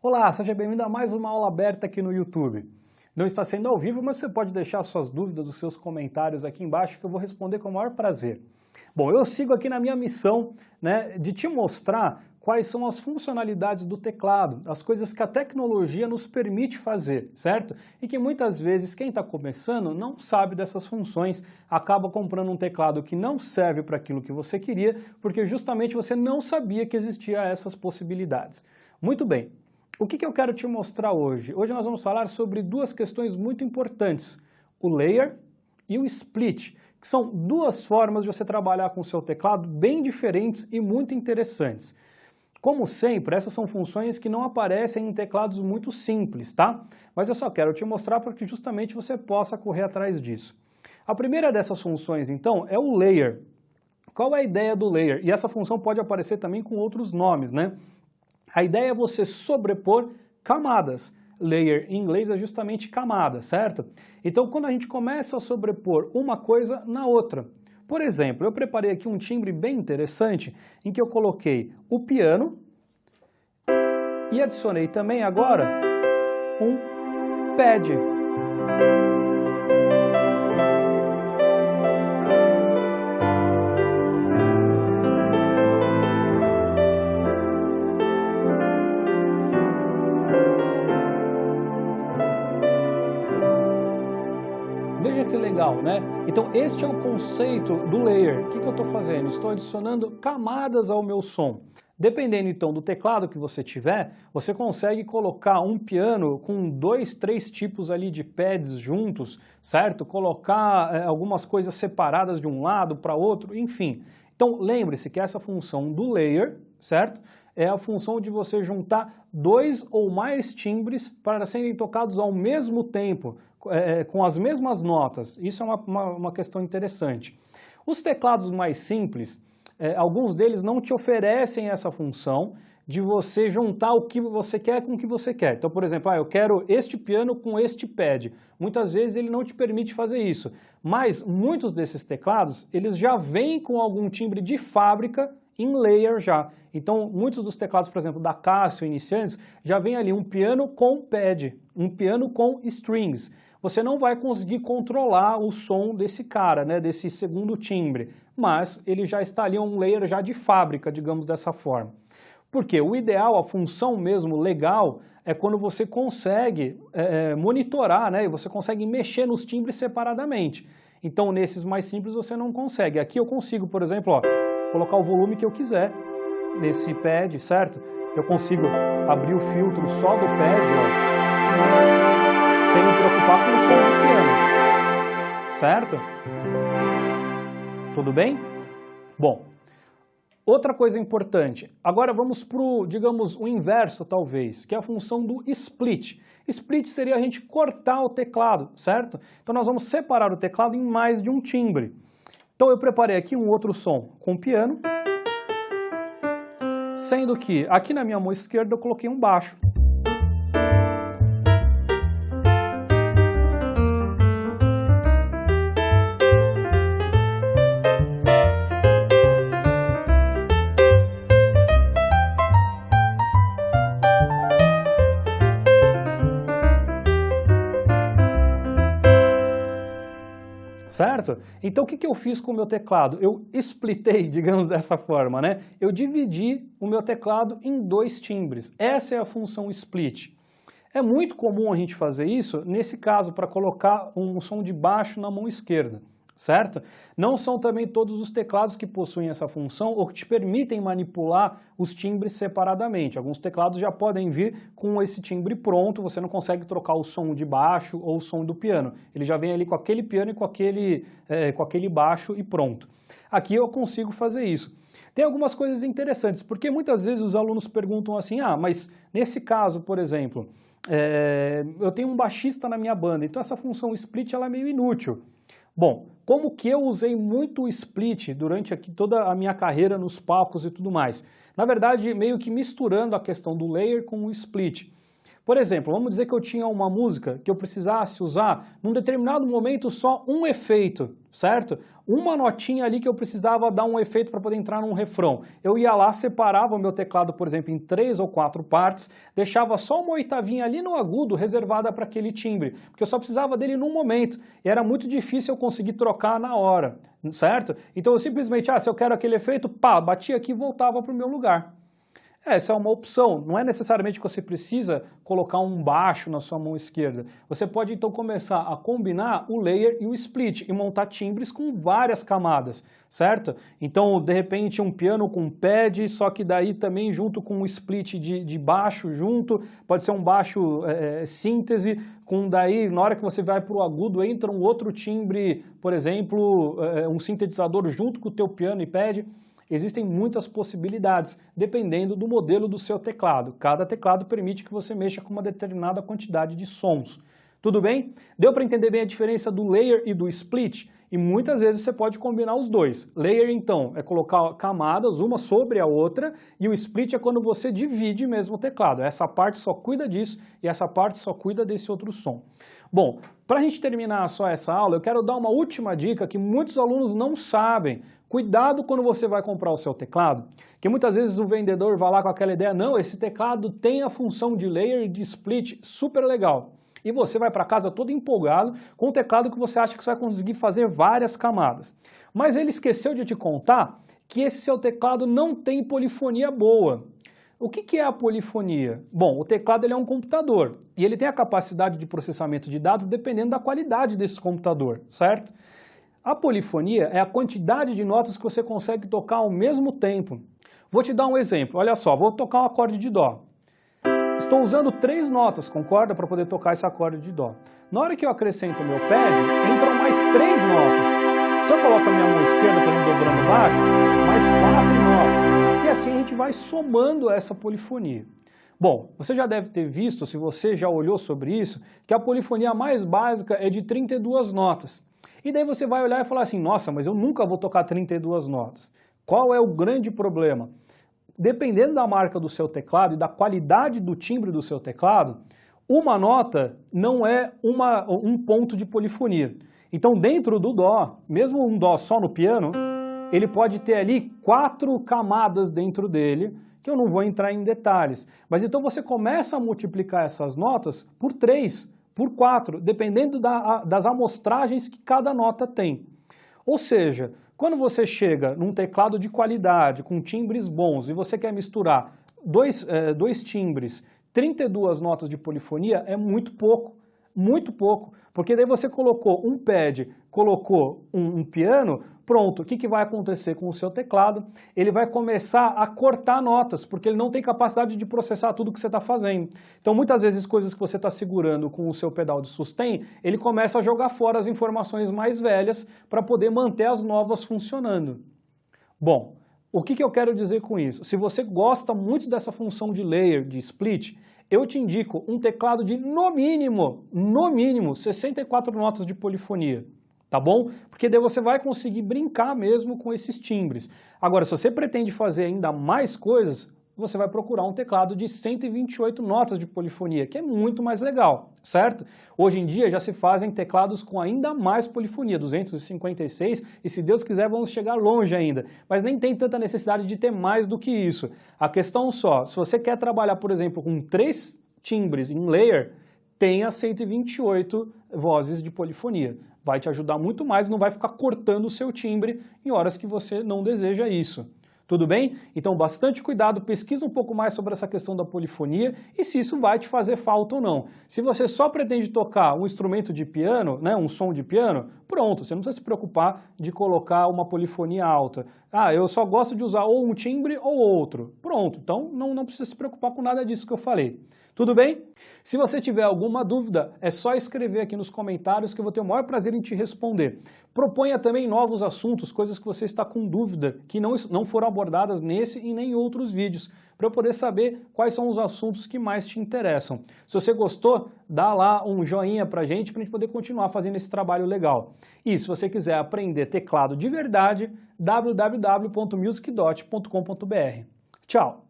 Olá, seja bem-vindo a mais uma aula aberta aqui no YouTube. Não está sendo ao vivo, mas você pode deixar suas dúvidas, os seus comentários aqui embaixo que eu vou responder com o maior prazer. Bom, eu sigo aqui na minha missão, de te mostrar quais são as funcionalidades do teclado, as coisas que a tecnologia nos permite fazer, certo? E que muitas vezes quem está começando não sabe dessas funções, acaba comprando um teclado que não serve para aquilo que você queria, porque justamente você não sabia que existia essas possibilidades. Muito bem. O que eu quero te mostrar hoje? Hoje nós vamos falar sobre duas questões muito importantes, o layer e o split, que são duas formas de você trabalhar com o seu teclado bem diferentes e muito interessantes. Como sempre, essas são funções que não aparecem em teclados muito simples, tá? Mas eu só quero te mostrar para que justamente você possa correr atrás disso. A primeira dessas funções, então, é o layer. Qual é a ideia do layer? E essa função pode aparecer também com outros nomes, né? A ideia é você sobrepor camadas. Layer em inglês é justamente camada, certo? Então, quando a gente começa a sobrepor uma coisa na outra. Por exemplo, eu preparei aqui um timbre bem interessante em que eu coloquei o piano e adicionei também agora um pad. Veja que legal, né? Então, este é o conceito do layer. O que eu estou fazendo? Estou adicionando camadas ao meu som. Dependendo, então, do teclado que você tiver, você consegue colocar um piano com 2, 3 tipos ali de pads juntos, certo? Colocar algumas coisas separadas de um lado para outro, enfim. Então, lembre-se que essa função do layer, certo? É a função de você juntar 2 ou mais timbres para serem tocados ao mesmo tempo, com as mesmas notas. Isso é uma questão interessante. Os teclados mais simples, alguns deles não te oferecem essa função de você juntar o que você quer com o que você quer. Então, por exemplo, eu quero este piano com este pad. Muitas vezes ele não te permite fazer isso. Mas muitos desses teclados, eles já vêm com algum timbre de fábrica em layer já. Então, muitos dos teclados, por exemplo, da Casio iniciantes, já vem ali um piano com pad, um piano com strings. Você não vai conseguir controlar o som desse cara, né, desse segundo timbre, mas ele já está ali um layer já de fábrica, digamos dessa forma. Porque o ideal, a função mesmo legal, é quando você consegue monitorar, né, e você consegue mexer nos timbres separadamente. Então, nesses mais simples você não consegue. Aqui eu consigo, por exemplo, colocar o volume que eu quiser nesse pad, certo? Eu consigo abrir o filtro só do pad, sem me preocupar com o som do piano, certo? Tudo bem? Bom, outra coisa importante, agora vamos para o, digamos, o inverso talvez, que é a função do split. Split seria a gente cortar o teclado, certo? Então nós vamos separar o teclado em mais de um timbre. Então eu preparei aqui um outro som com piano, sendo que aqui na minha mão esquerda eu coloquei um baixo. Certo? Então o que eu fiz com o meu teclado? Eu splitei, digamos dessa forma, né? Eu dividi o meu teclado em 2 timbres. Essa é a função split. É muito comum a gente fazer isso, nesse caso, para colocar um som de baixo na mão esquerda, certo? Não são também todos os teclados que possuem essa função ou que te permitem manipular os timbres separadamente. Alguns teclados já podem vir com esse timbre pronto, você não consegue trocar o som de baixo ou o som do piano. Ele já vem ali com aquele piano e com aquele baixo e pronto. Aqui eu consigo fazer isso. Tem algumas coisas interessantes, porque muitas vezes os alunos perguntam assim, mas nesse caso, por exemplo, eu tenho um baixista na minha banda, então essa função split ela é meio inútil. Bom, como que eu usei muito o split durante aqui toda a minha carreira nos palcos e tudo mais? Na verdade, meio que misturando a questão do layer com o split. Por exemplo, vamos dizer que eu tinha uma música que eu precisasse usar num determinado momento só um efeito, certo? Uma notinha ali que eu precisava dar um efeito para poder entrar num refrão. Eu ia lá, separava o meu teclado, por exemplo, em 3 ou 4 partes, deixava só uma oitavinha ali no agudo reservada para aquele timbre, porque eu só precisava dele num momento e era muito difícil eu conseguir trocar na hora, certo? Então eu simplesmente, se eu quero aquele efeito, pá, batia aqui e voltava para o meu lugar. Essa é uma opção, não é necessariamente que você precisa colocar um baixo na sua mão esquerda. Você pode então começar a combinar o layer e o split e montar timbres com várias camadas, certo? Então, de repente, um piano com pad, só que daí também junto com um split de baixo junto, pode ser um baixo síntese, com daí, na hora que você vai para o agudo, entra um outro timbre, por exemplo, um sintetizador junto com o teu piano e pad. Existem muitas possibilidades, dependendo do modelo do seu teclado. Cada teclado permite que você mexa com uma determinada quantidade de sons. Tudo bem? Deu para entender bem a diferença do layer e do split? E muitas vezes você pode combinar os dois. Layer, então, é colocar camadas uma sobre a outra, e o split é quando você divide mesmo o teclado. Essa parte só cuida disso e essa parte só cuida desse outro som. Bom, para a gente terminar só essa aula, eu quero dar uma última dica que muitos alunos não sabem. Cuidado quando você vai comprar o seu teclado, que muitas vezes o vendedor vai lá com aquela ideia, não, esse teclado tem a função de layer e de split super legal. E você vai para casa todo empolgado com um teclado que você acha que você vai conseguir fazer várias camadas. Mas ele esqueceu de te contar que esse seu teclado não tem polifonia boa. O que é a polifonia? Bom, o teclado ele é um computador e ele tem a capacidade de processamento de dados dependendo da qualidade desse computador, certo? A polifonia é a quantidade de notas que você consegue tocar ao mesmo tempo. Vou te dar um exemplo, olha só, vou tocar um acorde de Dó. Estou usando 3 notas, concorda, para poder tocar esse acorde de Dó. Na hora que eu acrescento o meu pad, entram mais 3 notas. Se eu coloco a minha mão esquerda, por exemplo, dobrando baixo, mais 4 notas. E assim a gente vai somando essa polifonia. Bom, você já deve ter visto, se você já olhou sobre isso, que a polifonia mais básica é de 32 notas. E daí você vai olhar e falar assim, nossa, mas eu nunca vou tocar 32 notas. Qual é o grande problema? Dependendo da marca do seu teclado e da qualidade do timbre do seu teclado, uma nota não é um ponto de polifonia. Então dentro do Dó, mesmo um Dó só no piano, ele pode ter ali 4 camadas dentro dele, que eu não vou entrar em detalhes. Mas então você começa a multiplicar essas notas por 3, por 4, dependendo das amostragens que cada nota tem. Ou seja, quando você chega num teclado de qualidade, com timbres bons, e você quer misturar dois timbres, 32 notas de polifonia, é muito pouco, porque daí você colocou um pad, colocou um piano, pronto, o que vai acontecer com o seu teclado? Ele vai começar a cortar notas, porque ele não tem capacidade de processar tudo que você está fazendo. Então muitas vezes coisas que você está segurando com o seu pedal de sustain, ele começa a jogar fora as informações mais velhas para poder manter as novas funcionando. Bom, o que eu quero dizer com isso? Se você gosta muito dessa função de layer, de split, eu te indico um teclado de no mínimo 64 notas de polifonia, tá bom? Porque daí você vai conseguir brincar mesmo com esses timbres. Agora, se você pretende fazer ainda mais coisas, você vai procurar um teclado de 128 notas de polifonia, que é muito mais legal, certo? Hoje em dia já se fazem teclados com ainda mais polifonia, 256, e se Deus quiser vamos chegar longe ainda, mas nem tem tanta necessidade de ter mais do que isso. A questão só, se você quer trabalhar, por exemplo, com 3 timbres em layer, tenha 128 vozes de polifonia. Vai te ajudar muito mais, não vai ficar cortando o seu timbre em horas que você não deseja isso. Tudo bem? Então, bastante cuidado, pesquisa um pouco mais sobre essa questão da polifonia e se isso vai te fazer falta ou não. Se você só pretende tocar um instrumento de piano, né, um som de piano, pronto, você não precisa se preocupar de colocar uma polifonia alta. Ah, eu só gosto de usar ou um timbre ou outro. Pronto, então não precisa se preocupar com nada disso que eu falei. Tudo bem? Se você tiver alguma dúvida, é só escrever aqui nos comentários que eu vou ter o maior prazer em te responder. Proponha também novos assuntos, coisas que você está com dúvida, que não foram abordadas nesse e nem em outros vídeos, para eu poder saber quais são os assuntos que mais te interessam. Se você gostou, dá lá um joinha pra gente poder continuar fazendo esse trabalho legal. E se você quiser aprender teclado de verdade, www.musicdot.com.br. Tchau!